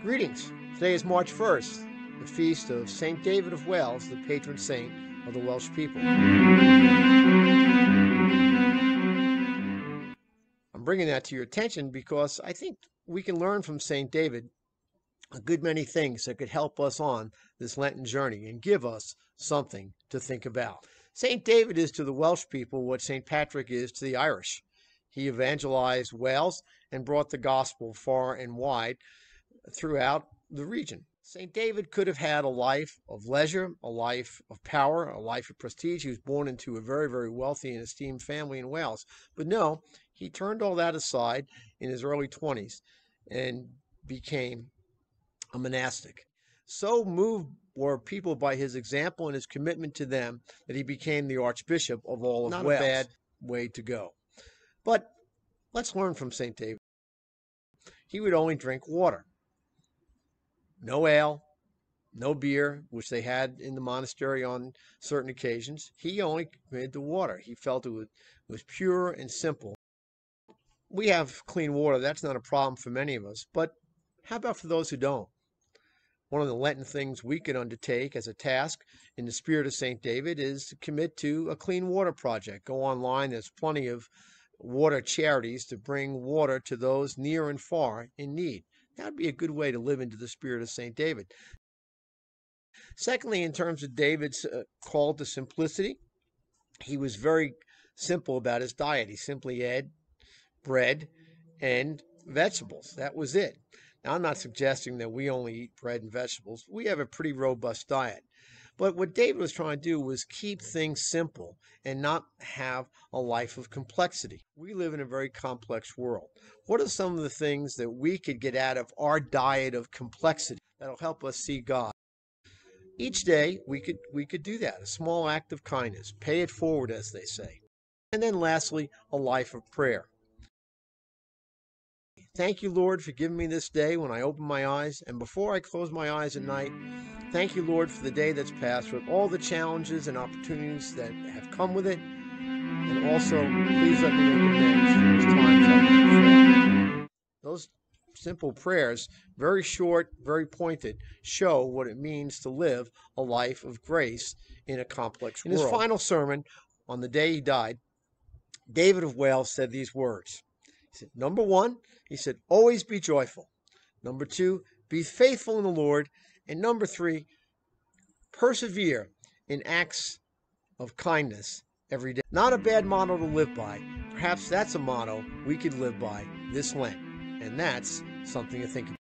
Greetings. Today is March 1st, the feast of St. David of Wales, the patron saint of the Welsh people. I'm bringing that to your attention because I think we can learn from St. David a good many things that could help us on this Lenten journey and give us something to think about. St. David is to the Welsh people what St. Patrick is to the Irish. He evangelized Wales and brought the gospel far and wide throughout the region. St. David could have had a life of leisure, a life of power, a life of prestige. He was born into a very, very wealthy and esteemed family in Wales. But no, he turned all that aside in his early 20s and became a monastic. So moved were people by his example and his commitment to them that he became the Archbishop of all of Wales. Not a bad way to go. But let's learn from St. David. He would only drink water. No ale, no beer, which they had in the monastery on certain occasions. He only committed to water. He felt it was pure and simple. We have clean water. That's not a problem for many of us. But how about for those who don't? One of the Lenten things we could undertake as a task in the spirit of St. David is to commit to a clean water project. Go online. There's plenty of water charities to bring water to those near and far in need. That would be a good way to live into the spirit of St. David. Secondly, in terms of David's call to simplicity, he was very simple about his diet. He simply had bread and vegetables. That was it. Now, I'm not suggesting that we only eat bread and vegetables. We have a pretty robust diet. But what David was trying to do was keep things simple and not have a life of complexity. We live in a very complex world. What are some of the things that we could get out of our diet of complexity that'll help us see God? Each day, we could do that, a small act of kindness. Pay it forward, as they say. And then lastly, a life of prayer. Thank you, Lord, for giving me this day when I open my eyes. And before I close my eyes at night, thank you, Lord, for the day that's passed with all the challenges and opportunities that have come with it. And also, please let me make amends for those times I've failed. Those simple prayers, very short, very pointed, show what it means to live a life of grace in a complex world. In his final sermon on the day he died, David of Wales said these words. He said, number one, he said, always be joyful. Number two, be faithful in the Lord. And number three, persevere in acts of kindness every day. Not a bad motto to live by. Perhaps that's a motto we could live by this Lent. And that's something to think about.